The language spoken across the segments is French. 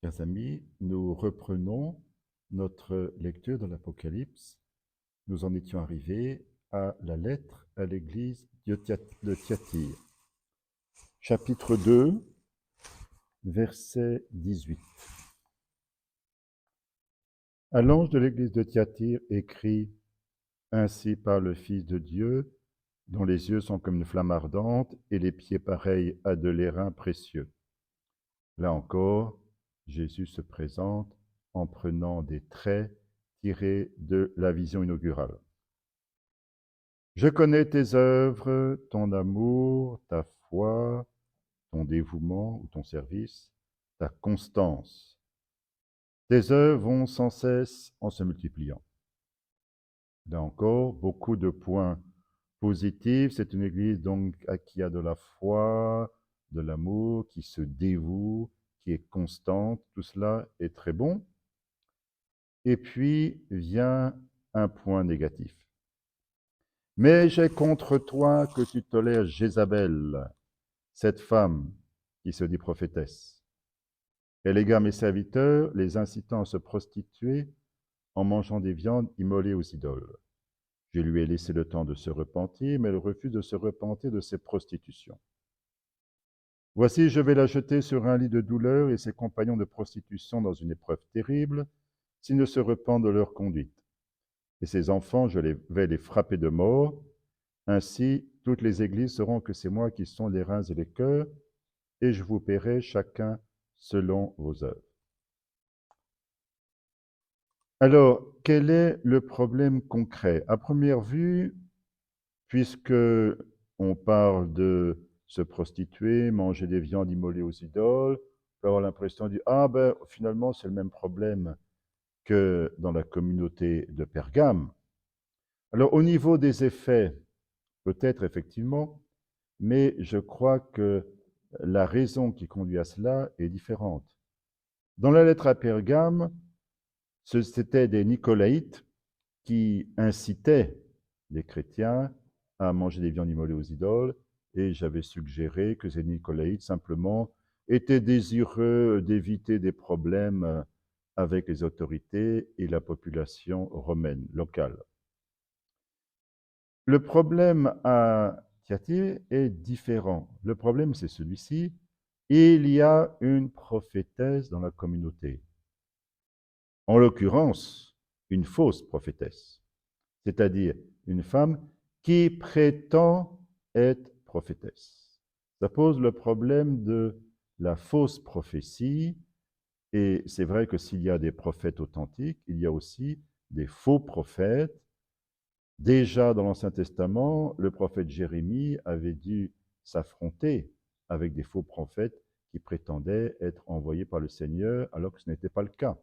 Chers amis, nous reprenons notre lecture de l'Apocalypse. Nous en étions arrivés à la lettre à l'église de Thyatire. Chapitre 2, verset 18. À l'ange de l'église de Thyatire écrit: Ainsi parle le Fils de Dieu, dont les yeux sont comme une flamme ardente et les pieds pareils à de l'airain précieux. Là encore, Jésus se présente en prenant des traits tirés de la vision inaugurale. Je connais tes œuvres, ton amour, ta foi, ton dévouement ou ton service, ta constance. Tes œuvres vont sans cesse en se multipliant. Là encore, beaucoup de points positifs. C'est une église donc qui a de la foi, de l'amour, qui se dévoue, qui est constante. Tout cela est très bon. Et puis vient un point négatif. Mais j'ai contre toi que tu tolères Jézabel, cette femme qui se dit prophétesse. Elle égare mes serviteurs, les incitant à se prostituer en mangeant des viandes immolées aux idoles. Je lui ai laissé le temps de se repentir, mais elle refuse de se repentir de ses prostitutions. Voici, je vais la jeter sur un lit de douleur et ses compagnons de prostitution dans une épreuve terrible, s'ils ne se repentent de leur conduite. Et ses enfants, je vais les frapper de mort. Ainsi, toutes les églises sauront que c'est moi qui sonde les reins et les cœurs, et je vous paierai chacun selon vos œuvres. Alors, quel est le problème concret? À première vue, puisque on parle de se prostituer, manger des viandes immolées aux idoles, on peut avoir l'impression de dire, ah ben finalement c'est le même problème que dans la communauté de Pergame. Alors au niveau des effets, peut-être effectivement, mais je crois que la raison qui conduit à cela est différente. Dans la lettre à Pergame, c'étaient des Nicolaïtes qui incitaient les chrétiens à manger des viandes immolées aux idoles, et j'avais suggéré que ces Nicolaïtes simplement étaient désireux d'éviter des problèmes avec les autorités et la population romaine locale. Le problème à Thyatire est différent. Le problème, c'est celui-ci. Il y a une prophétesse dans la communauté. En l'occurrence, une fausse prophétesse, c'est-à-dire une femme qui prétend être prophétesse. Ça pose le problème de la fausse prophétie, et c'est vrai que s'il y a des prophètes authentiques, il y a aussi des faux prophètes. Déjà dans l'Ancien Testament, le prophète Jérémie avait dû s'affronter avec des faux prophètes qui prétendaient être envoyés par le Seigneur alors que ce n'était pas le cas.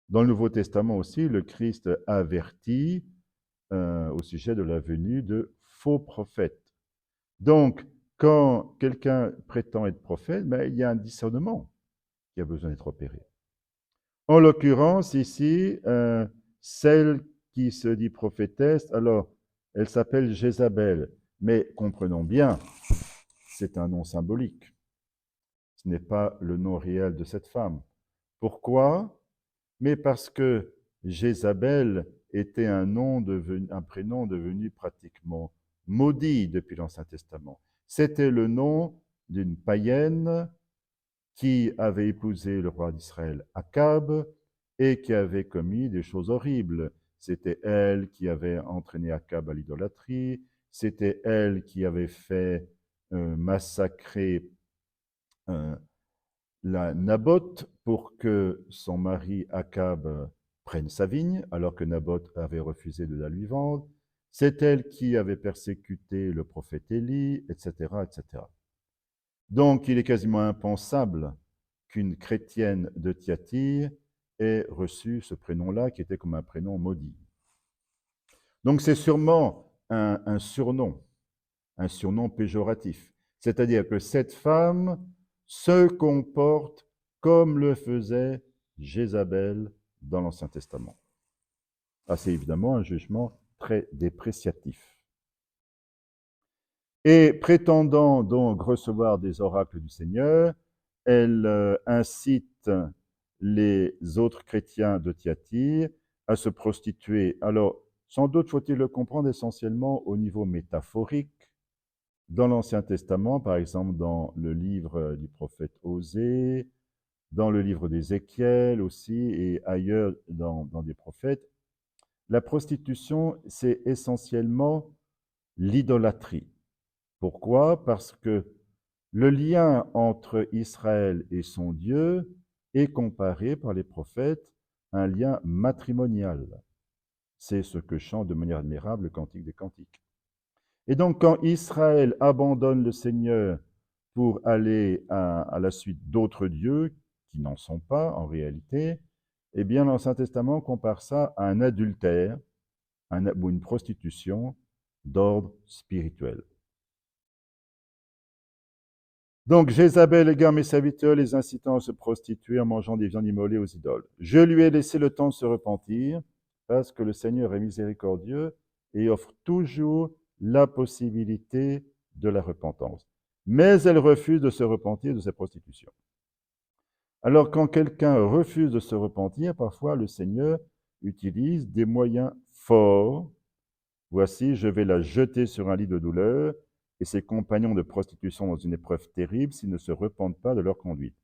Dans le Nouveau Testament aussi, le Christ avertit au sujet de la venue de faux prophètes. Donc, quand quelqu'un prétend être prophète, ben, il y a un discernement qui a besoin d'être opéré. En l'occurrence, ici, celle qui se dit prophétesse, alors, elle s'appelle Jézabel, mais comprenons bien, c'est un nom symbolique. Ce n'est pas le nom réel de cette femme. Pourquoi? Mais parce que Jézabel était un prénom devenu pratiquement maudit depuis l'Ancien Testament. C'était le nom d'une païenne qui avait épousé le roi d'Israël Akab et qui avait commis des choses horribles. C'était elle qui avait entraîné Akab à l'idolâtrie, c'était elle qui avait fait massacrer la Naboth pour que son mari Akab prenne sa vigne, alors que Naboth avait refusé de la lui vendre. C'est elle qui avait persécuté le prophète Élie, etc., etc. Donc, il est quasiment impensable qu'une chrétienne de Thyatire ait reçu ce prénom-là, qui était comme un prénom maudit. Donc, c'est sûrement un surnom péjoratif. C'est-à-dire que cette femme se comporte comme le faisait Jézabel dans l'Ancien Testament. Ah, c'est évidemment un jugement très dépréciatif. Et prétendant donc recevoir des oracles du Seigneur, elle incite les autres chrétiens de Thyatire à se prostituer. Alors, sans doute faut-il le comprendre essentiellement au niveau métaphorique. Dans l'Ancien Testament, par exemple, dans le livre du prophète Osée, dans le livre d'Ézéchiel aussi, et ailleurs dans des prophètes, la prostitution, c'est essentiellement l'idolâtrie. Pourquoi? Parce que le lien entre Israël et son Dieu est comparé par les prophètes à un lien matrimonial. C'est ce que chante de manière admirable le Cantique des Cantiques. Et donc, quand Israël abandonne le Seigneur pour aller à la suite d'autres dieux, qui n'en sont pas en réalité, eh bien, l'Ancien Testament compare ça à un adultère ou une prostitution d'ordre spirituel. Donc, Jézabel égare mes serviteurs, les incitant à se prostituer en mangeant des viandes immolées aux idoles. Je lui ai laissé le temps de se repentir, parce que le Seigneur est miséricordieux et offre toujours la possibilité de la repentance. Mais elle refuse de se repentir de ses prostitutions. Alors, quand quelqu'un refuse de se repentir, parfois le Seigneur utilise des moyens forts. Voici, je vais la jeter sur un lit de douleur et ses compagnons de prostitution dans une épreuve terrible s'ils ne se repentent pas de leur conduite.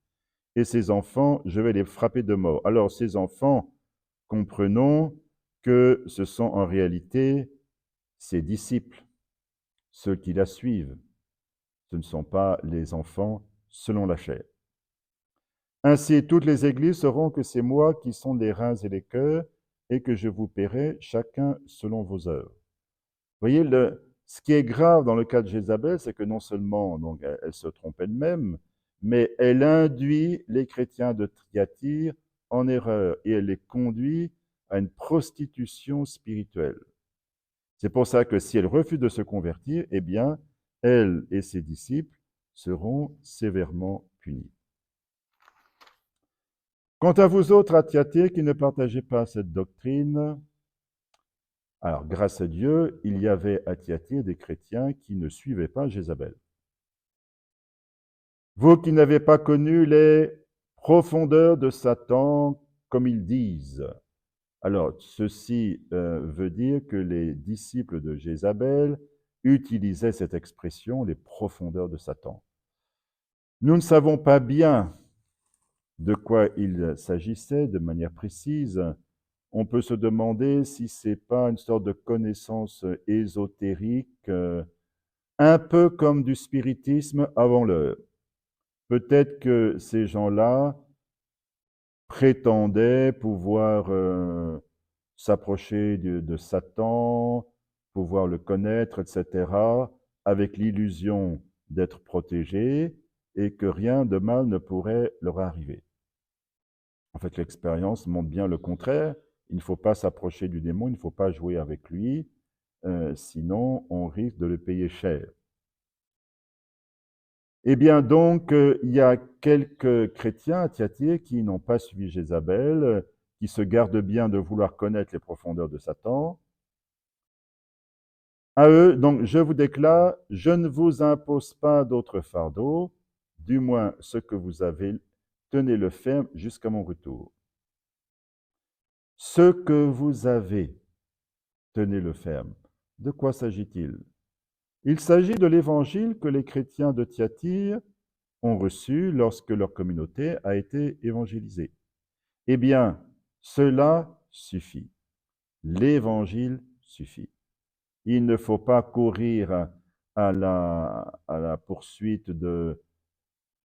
Et ses enfants, je vais les frapper de mort. Alors, ces enfants, comprenons que ce sont en réalité ses disciples, ceux qui la suivent. Ce ne sont pas les enfants selon la chair. Ainsi, toutes les églises sauront que c'est moi qui sont les reins et les cœurs, et que je vous paierai chacun selon vos œuvres. Vous voyez, ce qui est grave dans le cas de Jézabel, c'est que non seulement donc, elle se trompe elle-même, mais elle induit les chrétiens de Thyatire en erreur et elle les conduit à une prostitution spirituelle. C'est pour ça que si elle refuse de se convertir, eh bien, elle et ses disciples seront sévèrement punis. Quant à vous autres à Thyatire qui ne partagez pas cette doctrine, alors grâce à Dieu, il y avait à Thyatire des chrétiens qui ne suivaient pas Jézabel. Vous qui n'avez pas connu les profondeurs de Satan, comme ils disent. Alors, ceci veut dire que les disciples de Jézabel utilisaient cette expression, les profondeurs de Satan. Nous ne savons pas bien de quoi il s'agissait de manière précise. On peut se demander si ce n'est pas une sorte de connaissance ésotérique, un peu comme du spiritisme avant l'heure. Peut-être que ces gens-là prétendaient pouvoir s'approcher de Satan, pouvoir le connaître, etc., avec l'illusion d'être protégés et que rien de mal ne pourrait leur arriver. En fait, l'expérience montre bien le contraire. Il ne faut pas s'approcher du démon, il ne faut pas jouer avec lui, sinon on risque de le payer cher. Eh bien donc, il y a quelques chrétiens à Thyatire qui n'ont pas suivi Jézabel, qui se gardent bien de vouloir connaître les profondeurs de Satan. À eux, donc, je vous déclare, je ne vous impose pas d'autre fardeau, du moins ce que vous avez, tenez-le ferme jusqu'à mon retour. Ce que vous avez, tenez-le ferme. De quoi s'agit-il? Il s'agit de l'évangile que les chrétiens de Thyatire ont reçu lorsque leur communauté a été évangélisée. Eh bien, cela suffit. L'évangile suffit. Il ne faut pas courir à la poursuite de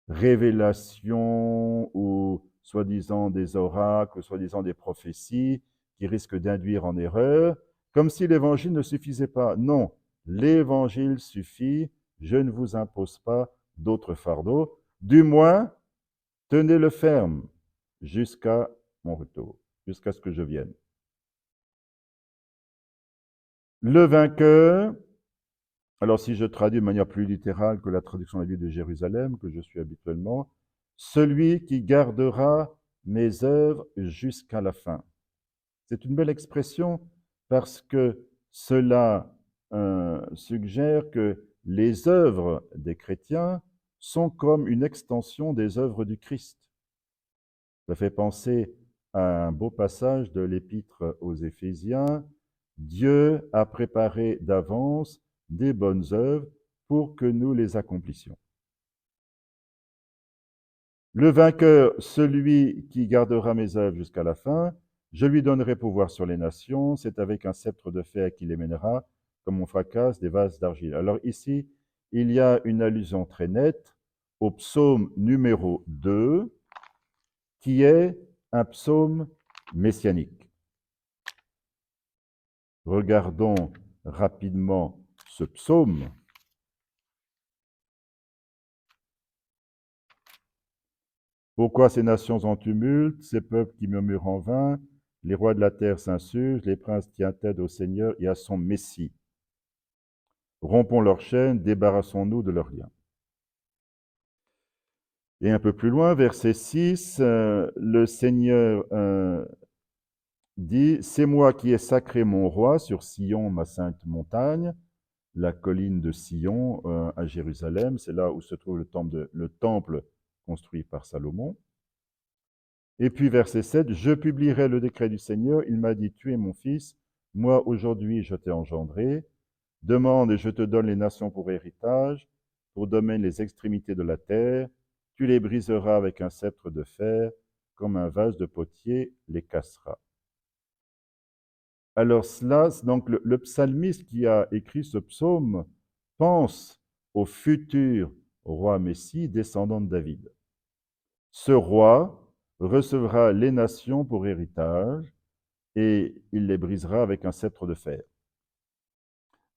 révélations ou soi-disant des oracles, soi-disant des prophéties qui risquent d'induire en erreur, comme si l'évangile ne suffisait pas. Non, l'évangile suffit, je ne vous impose pas d'autres fardeaux, du moins, tenez-le ferme jusqu'à mon retour, jusqu'à ce que je vienne. Le vainqueur, alors si je traduis de manière plus littérale que la traduction de la Bible de Jérusalem, que je suis habituellement, celui qui gardera mes œuvres jusqu'à la fin. C'est une belle expression parce que cela suggère que les œuvres des chrétiens sont comme une extension des œuvres du Christ. Ça fait penser à un beau passage de l'Épître aux Éphésiens. Dieu a préparé d'avance des bonnes œuvres pour que nous les accomplissions. Le vainqueur, celui qui gardera mes œuvres jusqu'à la fin, je lui donnerai pouvoir sur les nations, c'est avec un sceptre de fer qu'il les mènera, comme on fracasse des vases d'argile. Alors ici, il y a une allusion très nette au psaume numéro 2, qui est un psaume messianique. Regardons rapidement ce psaume. Pourquoi ces nations en tumulte, ces peuples qui murmurent en vain, les rois de la terre s'insurgent, les princes tiennent tête au Seigneur et à son Messie. Rompons leurs chaînes, débarrassons-nous de leurs liens. Et un peu plus loin, verset 6, le Seigneur dit « C'est moi qui ai sacré mon roi sur Sion, ma sainte montagne ». La colline de Sion à Jérusalem, c'est là où se trouve le temple construit par Salomon. Et puis verset 7, « Je publierai le décret du Seigneur, il m'a dit, tu es mon fils, moi aujourd'hui je t'ai engendré, demande et je te donne les nations pour héritage, pour domaine les extrémités de la terre, tu les briseras avec un sceptre de fer, comme un vase de potier les cassera. » Alors cela, donc le psalmiste qui a écrit ce psaume pense au futur roi Messie descendant de David. Ce roi recevra les nations pour héritage et il les brisera avec un sceptre de fer.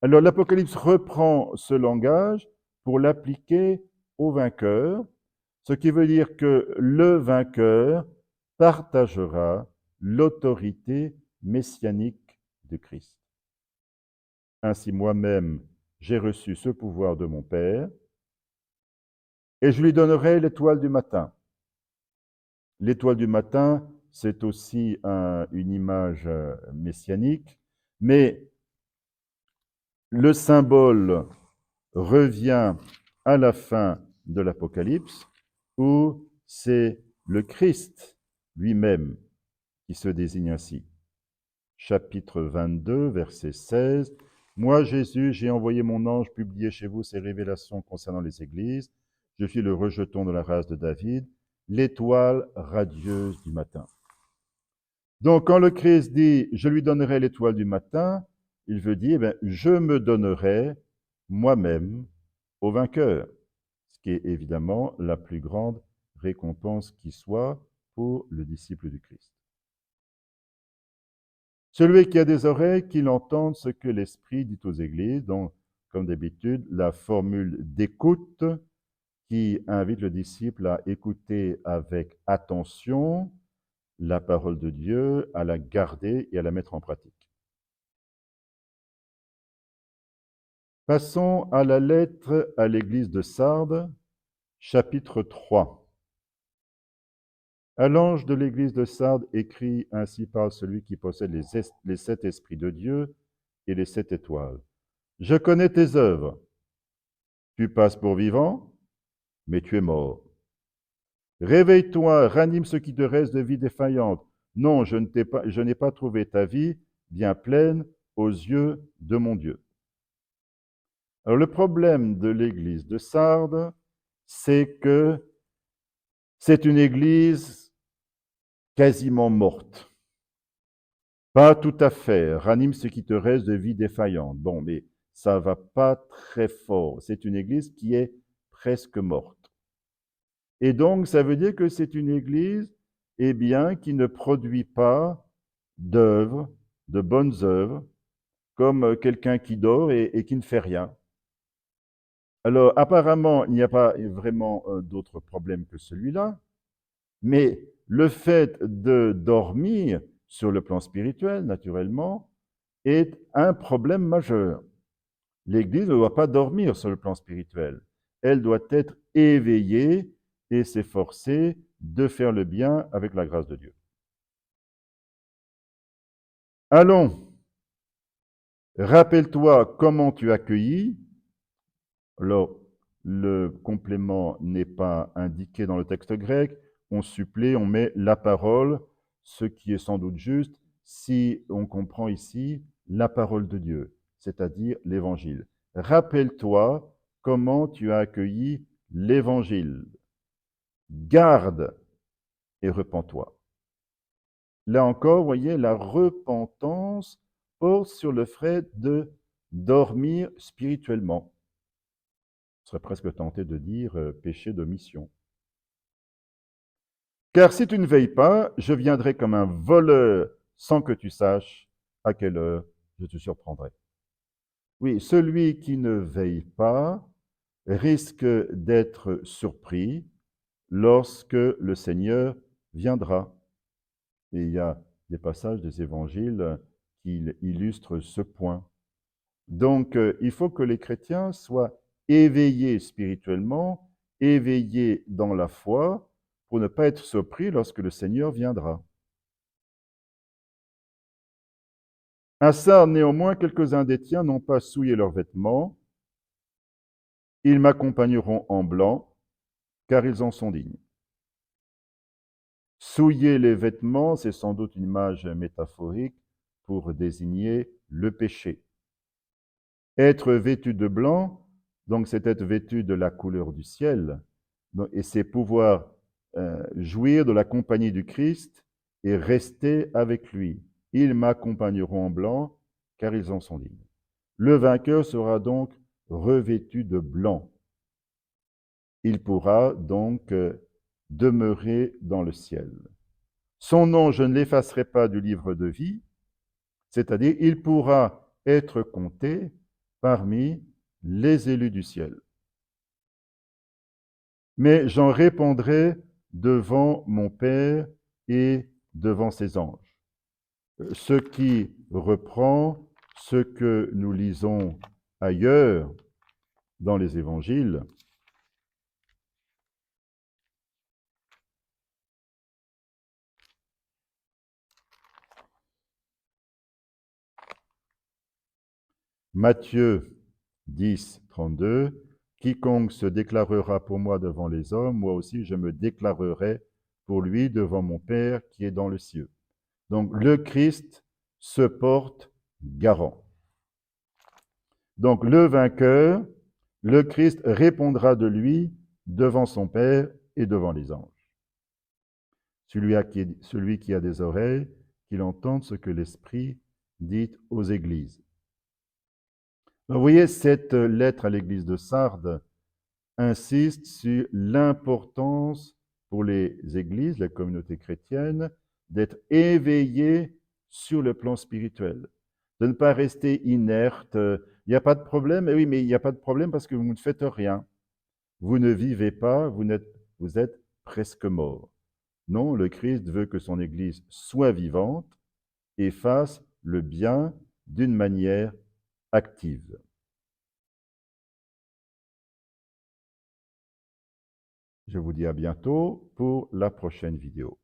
Alors l'Apocalypse reprend ce langage pour l'appliquer au vainqueur, ce qui veut dire que le vainqueur partagera l'autorité messianique de Christ. Ainsi moi-même, j'ai reçu ce pouvoir de mon Père, et je lui donnerai l'étoile du matin. L'étoile du matin, c'est aussi une image messianique, mais le symbole revient à la fin de l'Apocalypse, où c'est le Christ lui-même qui se désigne ainsi. Chapitre 22, verset 16. « Moi, Jésus, j'ai envoyé mon ange publier chez vous ces révélations concernant les églises. Je suis le rejeton de la race de David, l'étoile radieuse du matin. » Donc, quand le Christ dit « je lui donnerai l'étoile du matin », il veut dire « je me donnerai moi-même au vainqueur », ce qui est évidemment la plus grande récompense qui soit pour le disciple du Christ. Celui qui a des oreilles, qu'il entende ce que l'Esprit dit aux églises, donc, comme d'habitude, la formule d'écoute qui invite le disciple à écouter avec attention la parole de Dieu, à la garder et à la mettre en pratique. Passons à la lettre à l'église de Sardes, chapitre 3. À l'ange de l'église de Sardes écrit, ainsi parle celui qui possède les 7 esprits de Dieu et les 7 étoiles. Je connais tes œuvres. Tu passes pour vivant, mais tu es mort. Réveille-toi, ranime ce qui te reste de vie défaillante. Non, je n'ai pas trouvé ta vie bien pleine aux yeux de mon Dieu. Alors le problème de l'église de Sardes, c'est que c'est une église quasiment morte. Pas tout à fait. Ranime ce qui te reste de vie défaillante. Bon, mais ça va pas très fort. C'est une église qui est presque morte. Et donc, ça veut dire que c'est une église, eh bien, qui ne produit pas d'œuvres, de bonnes œuvres, comme quelqu'un qui dort et qui ne fait rien. Alors, apparemment, il n'y a pas vraiment d'autre problème que celui-là, mais le fait de dormir sur le plan spirituel, naturellement, est un problème majeur. L'Église ne doit pas dormir sur le plan spirituel. Elle doit être éveillée et s'efforcer de faire le bien avec la grâce de Dieu. Allons, rappelle-toi comment tu as accueilli. Alors, le complément n'est pas indiqué dans le texte grec, on supplée, on met la parole, ce qui est sans doute juste si on comprend ici la parole de Dieu, c'est-à-dire l'Évangile. Rappelle-toi comment tu as accueilli l'Évangile. Garde et repens-toi. Là encore, vous voyez, la repentance porte sur le fait de dormir spirituellement. Je serais presque tenté de dire péché d'omission. Car si tu ne veilles pas, je viendrai comme un voleur sans que tu saches à quelle heure je te surprendrai. Oui, celui qui ne veille pas risque d'être surpris lorsque le Seigneur viendra. Et il y a des passages des évangiles qui illustrent ce point. Donc, il faut que les chrétiens soient éveillés spirituellement, éveillés dans la foi, pour ne pas être surpris lorsque le Seigneur viendra. À Sardes, néanmoins, quelques-uns des tiens n'ont pas souillé leurs vêtements. Ils m'accompagneront en blanc, car ils en sont dignes. Souiller les vêtements, c'est sans doute une image métaphorique pour désigner le péché. Être vêtu de blanc, donc c'est être vêtu de la couleur du ciel, et c'est pouvoir jouir de la compagnie du Christ et rester avec lui. Ils m'accompagneront en blanc, car ils en sont dignes. Le vainqueur sera donc revêtu de blanc. Il pourra donc demeurer dans le ciel. Son nom, je ne l'effacerai pas du livre de vie, c'est-à-dire il pourra être compté parmi les élus du ciel. Mais j'en répondrai devant mon Père et devant ses anges. Ce qui reprend ce que nous lisons ailleurs dans les évangiles. Matthieu 10, 32, quiconque se déclarera pour moi devant les hommes, moi aussi je me déclarerai pour lui devant mon Père qui est dans le ciel. Donc le Christ se porte garant. Donc le vainqueur, le Christ répondra de lui devant son Père et devant les anges. Celui qui a des oreilles, qu'il entende ce que l'Esprit dit aux églises. Vous voyez, cette lettre à l'église de Sardes insiste sur l'importance pour les églises, les communautés chrétiennes, d'être éveillées sur le plan spirituel, de ne pas rester inerte. Il n'y a pas de problème, oui, mais il n'y a pas de problème parce que vous ne faites rien. Vous ne vivez pas, vous êtes presque mort. Non, le Christ veut que son Église soit vivante et fasse le bien d'une manière active. Je vous dis à bientôt pour la prochaine vidéo.